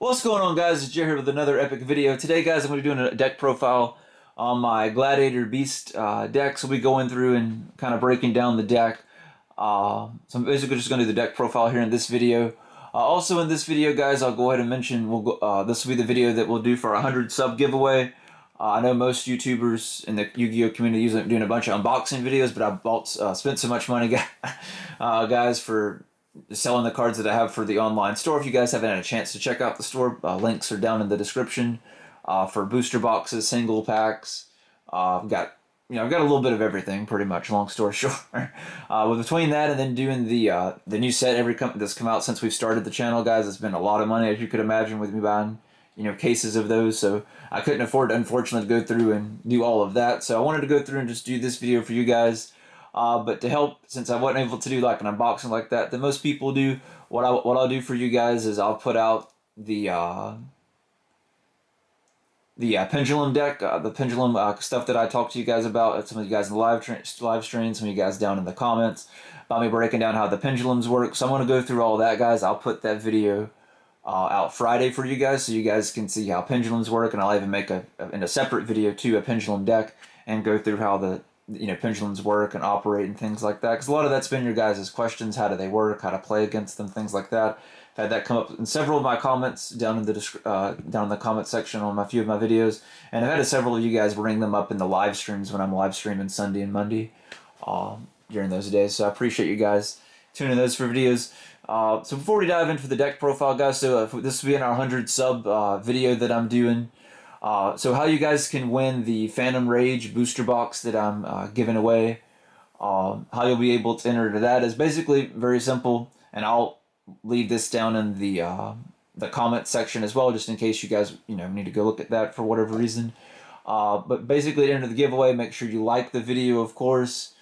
What's going on, guys? It's Jay here with another epic video. Today, guys, I'm going to be doing a deck profile on my Gladiator Beast deck. So we going through and kind of breaking down the deck. So I'm basically just going to do the deck profile here in this video. Also in this video, guys, I'll go ahead and mention this will be the video that we'll do for 100 sub giveaway. I know most YouTubers in the Yu-Gi-Oh community usually doing a bunch of unboxing videos, but I spent so much money, guys, for selling the cards that I have for the online store. If you guys haven't had a chance to check out the store, links are down in the description for booster boxes, single packs. I've got I've got a little bit of everything, pretty much. Long story short, between that and then doing the new set that's come out since we've started the channel, guys, it's been a lot of money, as you could imagine, with me buying cases of those. So I couldn't afford, unfortunately, to go through and do all of that. So I wanted to go through and just do this video for you guys. But to help, since I wasn't able to do like an unboxing like that most people do, what I'll do for you guys is I'll put out the pendulum deck, the pendulum stuff that I talked to you guys about. Some of you guys in the live stream, some of you guys down in the comments about me breaking down how the pendulums work. So I'm going to go through all that, guys. I'll put that video out Friday for you guys, so you guys can see how pendulums work, and I'll even make in a separate video too a pendulum deck and go through how the pendulums work and operate and things like that, because a lot of that's been your guys' questions. How do they work, how to play against them, things like that. I've had that come up in several of my comments down in the comment section on a few of my videos, and I've had several of you guys bring them up in the live streams when I'm live streaming Sunday and Monday during those days. So I appreciate you guys tuning in those for videos. So before we dive into the deck profile, guys, so this will be in our 100 sub video that I'm doing. So how you guys can win the Phantom Rage booster box that I'm giving away, how you'll be able to enter to that is basically very simple, and I'll leave this down in the comment section as well, just in case you guys need to go look at that for whatever reason. But basically, to enter the giveaway, make sure you like the video, of course.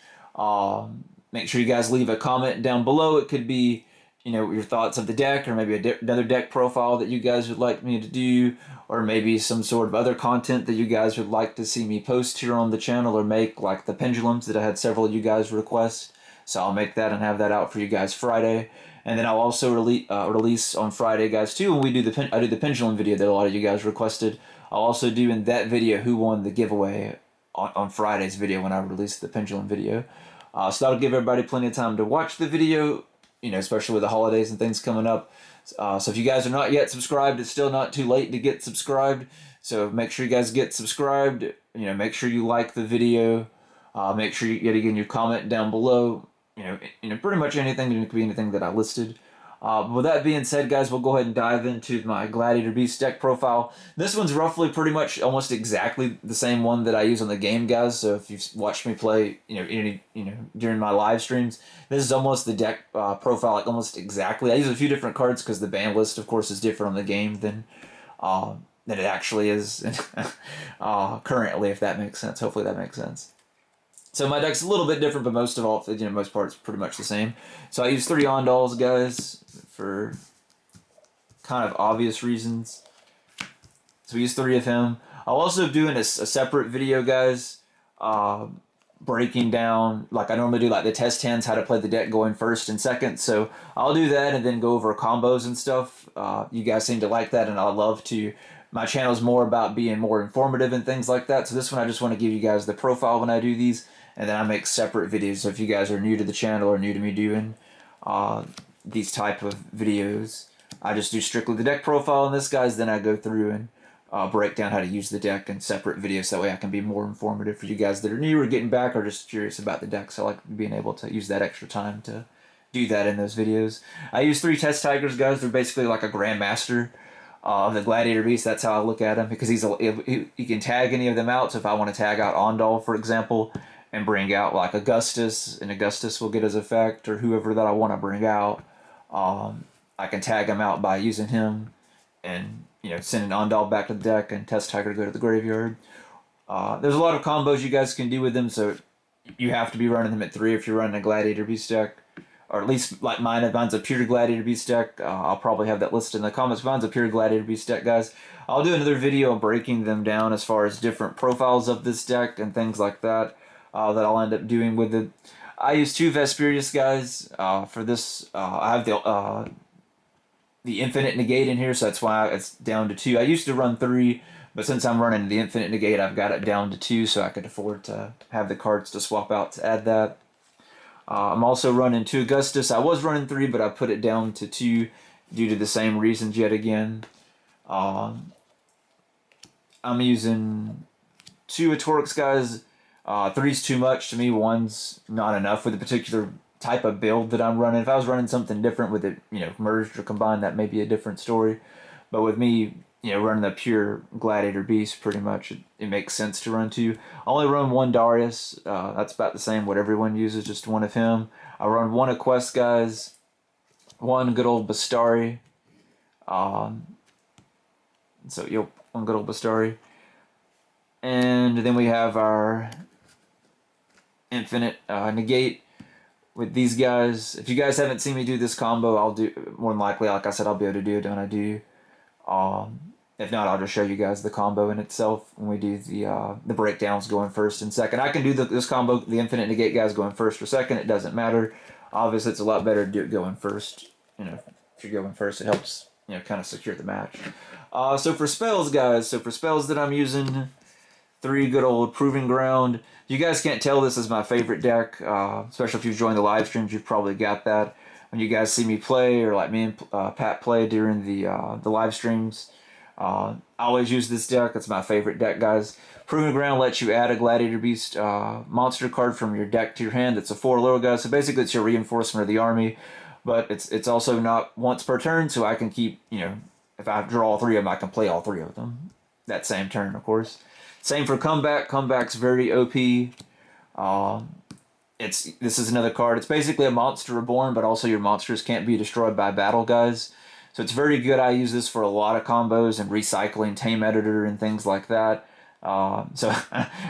Make sure you guys leave a comment down below. It could be your thoughts of the deck, or maybe another deck profile that you guys would like me to do, or maybe some sort of other content that you guys would like to see me post here on the channel or make, like the pendulums that I had several of you guys request. So I'll make that and have that out for you guys Friday. And then I'll also release on Friday, guys, too, when I do the pendulum video that a lot of you guys requested. I'll also do in that video who won the giveaway on Friday's video when I release the pendulum video. So that'll give everybody plenty of time to watch the video, especially with the holidays and things coming up. So if you guys are not yet subscribed, it's still not too late to get subscribed. So make sure you guys get subscribed. Make sure you like the video. Make sure you again your comment down below. Pretty much anything. It could be anything that I listed. With that being said, guys, we'll go ahead and dive into my Gladiator Beast deck profile. This one's roughly pretty much almost exactly the same one that I use on the game, guys. So if you've watched me play, during my live streams, this is almost the deck profile, like almost exactly. I use a few different cards because the ban list, of course, is different on the game than it actually is currently, if that makes sense. Hopefully that makes sense. So my deck's a little bit different, but most part it's pretty much the same. So I use 3 Ondals, guys, for kind of obvious reasons. So we use 3 of him. I'll also do a separate video, guys, breaking down, like I normally do, like the test hands, how to play the deck going first and second. So I'll do that and then go over combos and stuff. You guys seem to like that, and I love to. My channel is more about being more informative and things like that. So this one, I just want to give you guys the profile when I do these, and then I make separate videos. So if you guys are new to the channel or new to me doing these type of videos, I just do strictly the deck profile in this, guys. Then I go through and break down how to use the deck in separate videos. That way I can be more informative for you guys that are new or getting back or just curious about the deck. So I like being able to use that extra time to do that in those videos. I use 3 Test Tigers, guys. They're basically like a Grandmaster of the Gladiator Beast. That's how I look at him, because he can tag any of them out. So if I want to tag out Ondal, for example, and bring out like Augustus, and Augustus will get his effect, or whoever that I want to bring out, I can tag him out by using him and sending Ondal back to the deck and Test Tiger to go to the graveyard. There's a lot of combos you guys can do with them, so you have to be running them at 3 if you're running a Gladiator Beast deck. Or at least like mine, if mine's a pure Gladiator Beast deck. I'll probably have that listed in the comments. If mine's a pure Gladiator Beast deck, guys, I'll do another video breaking them down as far as different profiles of this deck and things like that that I'll end up doing with it. I use 2 Vesperius, guys, for this. I have the infinite negate in here, so that's why it's down to 2. I used to run 3, but since I'm running the infinite negate, I've got it down to 2, so I could afford to have the cards to swap out to add that. I'm also running 2 Augustus. I was running 3, but I put it down to 2 due to the same reasons yet again. I'm using 2 Atorix guys. 3's too much to me. 1's not enough with a particular type of build that I'm running. If I was running something different with it, merged or combined, that may be a different story. But with me, running the pure Gladiator beast, pretty much, it makes sense to run 2. I only run 1 Darius. That's about the same what everyone uses, just 1 of him. I run 1 of Quest guys, 1 good old Bastari. One good old Bastari. And then we have our infinite negate with these guys. If you guys haven't seen me do this combo, I'll do, more than likely, like I said, I'll be able to do it when I do. If not, I'll just show you guys the combo in itself when we do the breakdowns going first and second. I can do this combo, the infinite negate guys going first or second. It doesn't matter. Obviously, it's a lot better to do it going first. If you're going first, it helps, kind of secure the match. So for spells, guys, that I'm using, 3 good old Proving Ground. You guys can't tell this is my favorite deck, especially if you've joined the live streams. You've probably got that. When you guys see me play, or like me and Pat play during the live streams, I always use this deck. It's my favorite deck, guys. Proving Ground lets you add a Gladiator Beast monster card from your deck to your hand. It's a 4 little guy, so basically it's your reinforcement of the army. But it's also not once per turn, so I can keep, if I draw all 3 of them, I can play all 3 of them that same turn, of course. Same for Comeback. Comeback's very OP. This is another card. It's basically a monster reborn, but also your monsters can't be destroyed by battle, guys. So it's very good. I use this for a lot of combos and recycling Tame Editor and things like that. So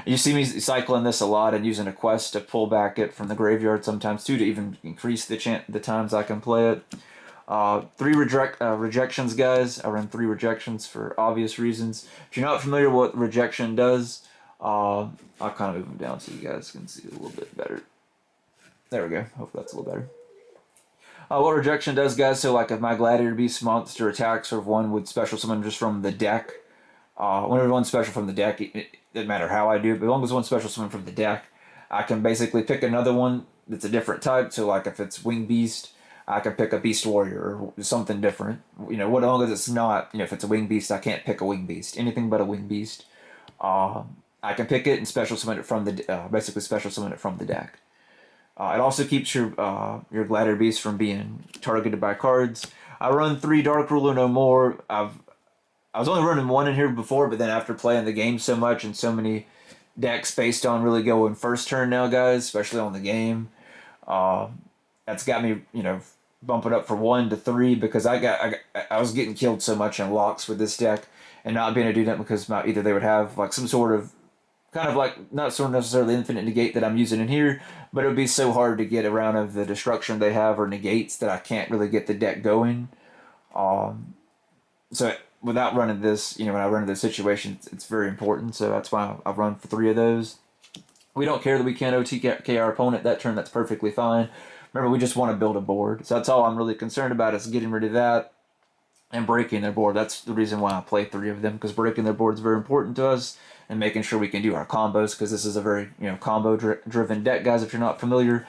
you see me cycling this a lot and using a quest to pull back it from the graveyard sometimes too, to even increase the times I can play it. 3 rejections, guys. I run 3 rejections for obvious reasons. If you're not familiar with what rejection does, I'll kind of move them down so you guys can see it a little bit better. There we go. Hopefully that's a little better. What rejection does, guys, so like if my Gladiator Beast monster attacks, or if one would special summon just from the deck, whenever one's special from the deck, it doesn't matter how I do it, but as long as one's special summon from the deck, I can basically pick another one that's a different type. So like if it's Wing Beast, I can pick a Beast Warrior or something different. What long as it's not, if it's a Wing Beast, I can't pick a Wing Beast. Anything but a Wing Beast. I can pick it and special summon it from basically special summon it from the deck. It also keeps your Gladiator Beast from being targeted by cards. I run 3 Dark Ruler No More. I was only running 1 in here before, but then after playing the game so much and so many decks based on really going first turn now, guys, especially on the game, that's got me, bumping up from 1 to 3 because I was getting killed so much in locks with this deck and not being able to do that because either they would have like some sort of kind of like not so necessarily infinite negate that I'm using in here, but it would be so hard to get around of the destruction they have or negates that I can't really get the deck going. So without running this, when I run into this situation, it's very important. So that's why I've run for 3 of those. We don't care that we can't OTK our opponent that turn. That's perfectly fine. Remember, we just want to build a board. So that's all I'm really concerned about is getting rid of that and breaking their board. That's the reason why I play 3 of them, because breaking their board is very important to us and making sure we can do our combos, because this is a very combo-driven deck, guys, if you're not familiar.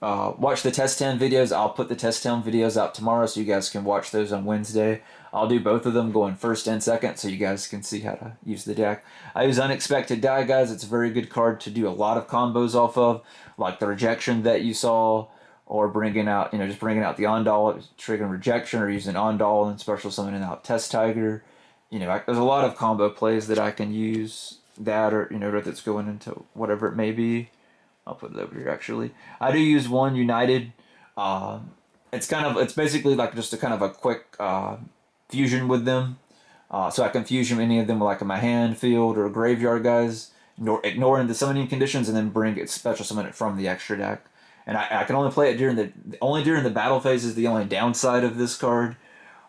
Watch the test town videos. I'll put the test town videos out tomorrow so you guys can watch those on Wednesday. I'll do both of them going first and second so you guys can see how to use the deck. I use Unexpected Die, guys. It's a very good card to do a lot of combos off of, like the rejection that you saw, or bringing out, just bringing out the Ondal, triggering rejection, or using Ondal and special summoning out Test Tiger. There's a lot of combo plays that I can use that, or, that's going into whatever it may be. I'll put it over here, actually. I do use 1 United. It's basically like just a kind of a quick fusion with them. So I can fusion any of them like in my hand, field, or graveyard, guys, ignoring the summoning conditions, and then bring it, special summon it from the extra deck. And I can only play it during the battle phase is the only downside of this card.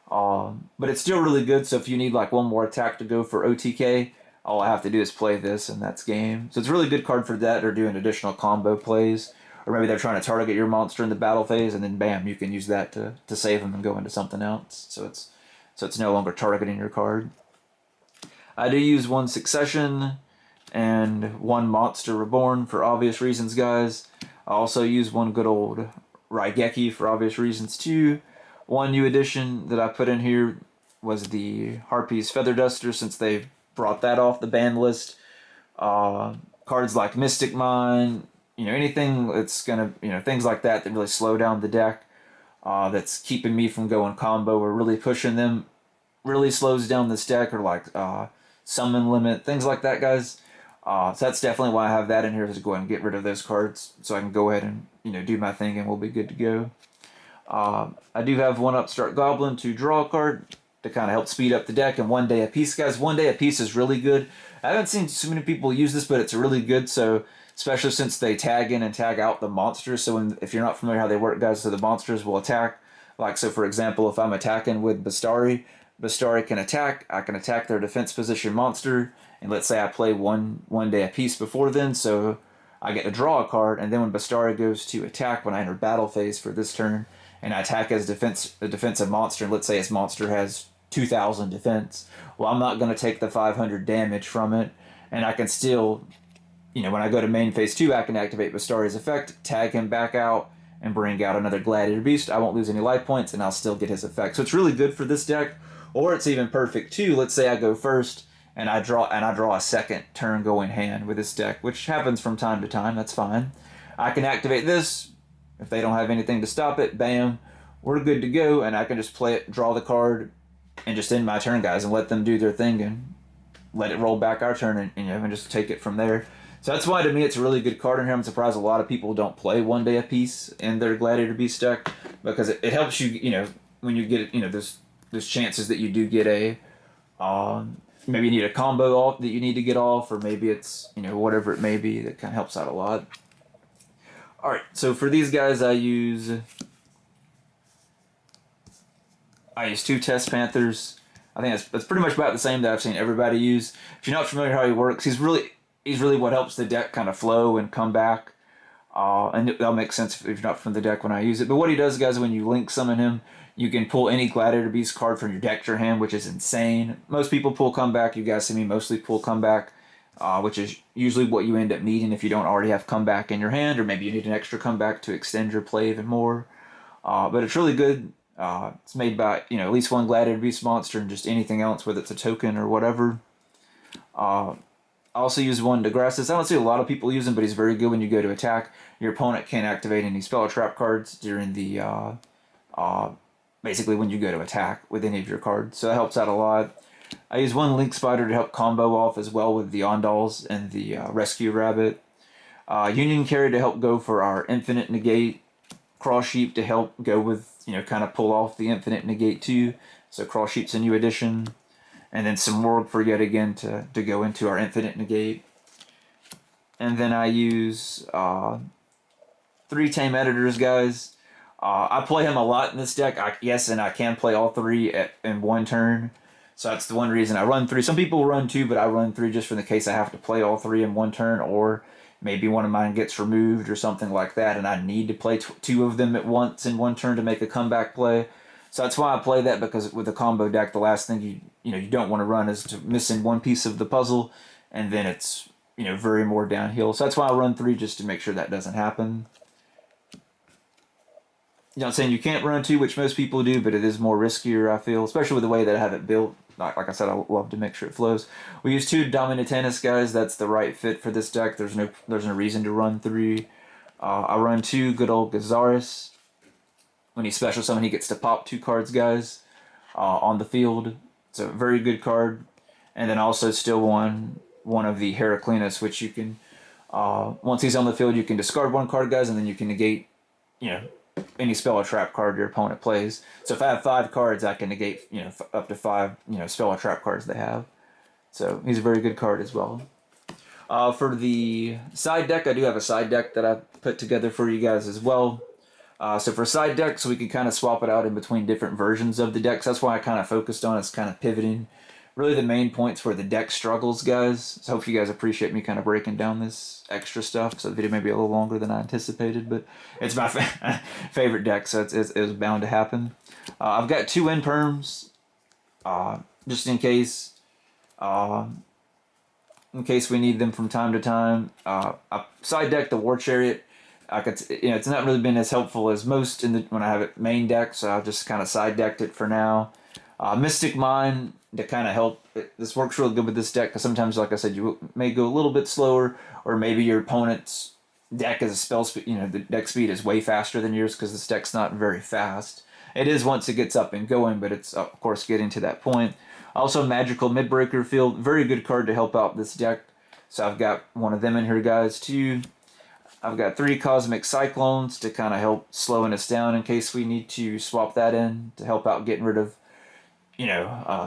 But it's still really good, so if you need like 1 more attack to go for OTK, all I have to do is play this and that's game. So it's a really good card for that, or doing additional combo plays, or maybe they're trying to target your monster in the battle phase, and then bam, you can use that to save them and go into something else. So it's no longer targeting your card. I do use one Succession and one Monster Reborn for obvious reasons, guys. I also use one good old Raigeki for obvious reasons too. One new addition that I put in here was the Harpy's Feather Duster, since they've brought that off the ban list. Cards like Mystic Mine, anything that's gonna, things like that really slow down the deck, that's keeping me from going combo or really pushing them, really slows down this deck, or like Summon Limit, things like that, guys. So that's definitely why I have that in here, is to go ahead and get rid of those cards so I can go ahead and, do my thing and we'll be good to go. I do have one Upstart Goblin to draw a card to kind of help speed up the deck, and 1 day a piece, guys. 1 day a piece is really good. I haven't seen too many people use this, but it's really good. So especially since they tag in and tag out the monsters. So if you're not familiar how they work, guys, so the monsters will attack. Like, so for example, if I'm attacking with Bastari can attack. I can attack their defense position monster, and let's say I play one day a piece before then, so I get to draw a card, and then when Bastari goes to attack when I enter battle phase for this turn, and I attack as a defensive monster, and let's say his monster has 2,000 defense, well, I'm not going to take the 500 damage from it, and I can still, when I go to main phase 2, I can activate Bastari's effect, tag him back out, and bring out another Gladiator Beast. I won't lose any life points, and I'll still get his effect. So it's really good for this deck, or it's even perfect too. Let's say I go first, and I draw a second turn going hand with this deck, which happens from time to time. That's fine. I can activate this. If they don't have anything to stop it, bam, we're good to go, and I can just play it, draw the card, and just end my turn, guys, and let them do their thing, and let it roll back our turn, and just take it from there. So that's why, to me, it's a really good card in here. I'm surprised a lot of people don't play 1 day a piece in their Gladiator Beast deck, because it helps you, when you get, there's chances that you do get a, maybe you need a combo off that you need to get off, or maybe it's, whatever it may be, that kind of helps out a lot. Alright, so for these guys, I use 2 Test Panthers. I think that's pretty much about the same that I've seen everybody use. If you're not familiar how he works, he's really what helps the deck kind of flow and come back. And that'll make sense if you're not from the deck when I use it. But what he does, guys, when you link summon him, you can pull any Gladiator Beast card from your deck to your hand, which is insane. Most people pull Comeback. You guys see me mostly pull Comeback, which is usually what you end up needing if you don't already have Comeback in your hand, or maybe you need an extra Comeback to extend your play even more. But it's really good. It's made by, at least one Gladiator Beast monster and just anything else, whether it's a token or whatever. I also use one Degrassis. I don't see a lot of people use him, but he's very good when you go to attack. Your opponent can't activate any spell or trap cards during the, basically when you go to attack with any of your cards. So that helps out a lot. I use one Link Spider to help combo off as well with the Ondals and the Rescue Rabbit. Union Carry to help go for our Infinite Negate. Cross Sheep to help go with, kind of pull off the Infinite Negate too. So Cross Sheep's a new addition. And then some World for yet again to go into our Infinite Negate. And then I use 3 Tame Editors, guys. I play him a lot in this deck. And I can play all 3 in one turn. So that's the one reason I run 3. Some people run 2, but I run 3 just for the case I have to play all 3 in one turn, or maybe one of mine gets removed or something like that, and I need to play 2 of them at once in one turn to make a comeback play. So that's why I play that, because with a combo deck, the last thing you don't want to run is to missing one piece of the puzzle, and then it's very more downhill. So that's why I run 3, just to make sure that doesn't happen. I'm saying you can't run 2, which most people do, but it is more riskier, I feel, especially with the way that I have it built. Like I said, I love to make sure it flows. We use 2 Dominatanus, guys. That's the right fit for this deck. There's no reason to run 3. I run 2 good old Gazaris. When he special summon, he gets to pop 2 cards, guys, on the field. It's a very good card. And then also still one of the Heraclinus, which you can, once he's on the field, you can discard 1 card, guys, and then you can negate, any spell or trap card your opponent plays. So if I have 5 cards, I can negate, up to 5, spell or trap cards they have. So he's a very good card as well. For the side deck, I do have a side deck that I put together for you guys as well. So for side decks, we can kind of swap it out in between different versions of the decks. That's why I kind of focused on it's kind of pivoting really the main points where the deck struggles, guys. So hope you guys appreciate me kind of breaking down this extra stuff. So the video may be a little longer than I anticipated, but it's my favorite deck, so it was bound to happen. I've got 2 in perms, just in case we need them from time to time. I side deck the War Chariot. It's not really been as helpful as most when I have it main deck, so I've just kind of side decked it for now. Mystic Mine to kind of help. This works really good with this deck because sometimes, like I said, you may go a little bit slower, or maybe your opponent's deck is a spell speed. The deck speed is way faster than yours because this deck's not very fast. It is once it gets up and going, but it's of course getting to that point. Also, Magical Midbreaker Field, very good card to help out this deck. So I've got one of them in here, guys, too. I've got 3 Cosmic Cyclones to kind of help slowing us down in case we need to swap that in to help out getting rid of,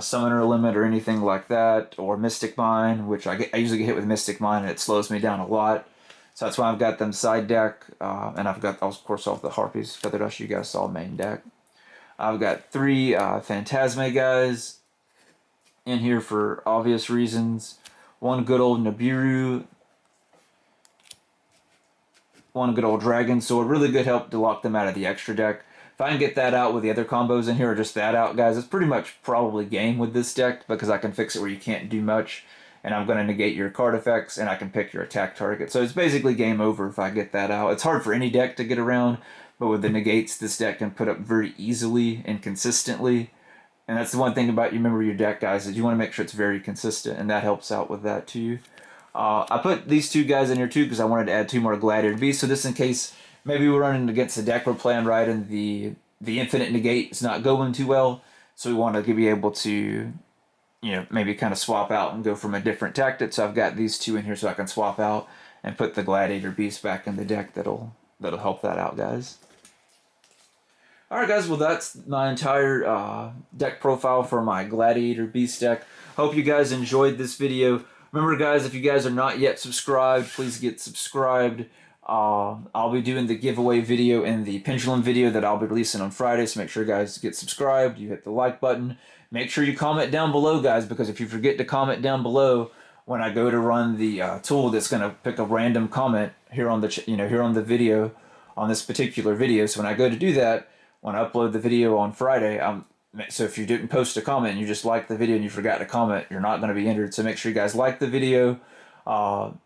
Summoner Limit or anything like that, or Mystic Mine, which I usually get hit with Mystic Mine and it slows me down a lot. So that's why I've got them side deck, and I've got, of course, all the Harpies, Feather Dust you guys saw main deck. I've got 3 Phantasme guys in here for obvious reasons. 1 good old Nibiru, 1 good old Dragon Sword. Really good help to lock them out of the extra deck. If I can get that out with the other combos in here, or just that out, guys, it's pretty much probably game with this deck because I can fix it where you can't do much, and I'm going to negate your card effects, and I can pick your attack target. So it's basically game over if I get that out. It's hard for any deck to get around, but with the negates, this deck can put up very easily and consistently. And that's the one thing about you remember your deck, guys, is you want to make sure it's very consistent, and that helps out with that too. I put these 2 guys in here too because I wanted to add 2 more Gladiator Beasts. So this in case maybe we're running against a deck we're playing right and the infinite negate is not going too well. So we want to be able to, maybe kind of swap out and go from a different tactic. So I've got these 2 in here so I can swap out and put the Gladiator Beast back in the deck. That'll help that out, guys. Alright, guys, well, that's my entire deck profile for my Gladiator Beast deck. Hope you guys enjoyed this video. Remember, guys, if you guys are not yet subscribed, please get subscribed. I'll be doing the giveaway video and the pendulum video that I'll be releasing on Friday, so make sure you guys get subscribed. You hit the like button. Make sure you comment down below, guys, because if you forget to comment down below when I go to run the tool that's going to pick a random comment here on the here on the video, on this particular video. So when I go to do that, when I upload the video on Friday, so if you didn't post a comment and you just liked the video and you forgot to comment, you're not going to be entered. So make sure you guys like the video.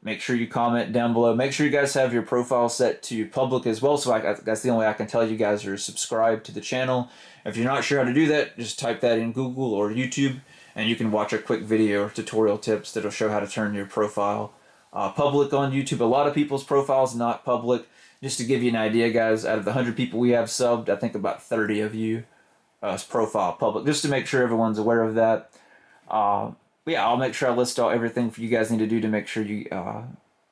Make sure you comment down below. Make sure you guys have your profile set to public as well. So that's the only way I can tell you guys are subscribed to the channel. If you're not sure how to do that, just type that in Google or YouTube, and you can watch a quick video or tutorial tips that'll show how to turn your profile public on YouTube. A lot of people's profiles not public. Just to give you an idea, guys, out of the 100 people we have subbed, I think about 30 of you profile public, just to make sure everyone's aware of that. But yeah, I'll make sure I list everything for you guys need to do to make sure you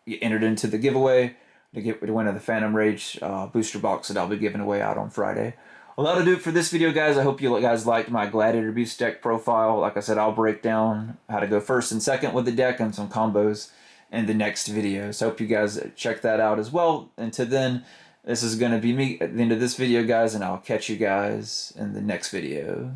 entered into the giveaway to win the Phantom Rage booster box that I'll be giving away out on Friday. Well, that'll do it for this video, guys. I hope you guys liked my Gladiator Beast deck profile. Like I said, I'll break down how to go first and second with the deck and some combos in the next video. So I hope you guys check that out as well. Until then, this is going to be me at the end of this video, guys, and I'll catch you guys in the next video.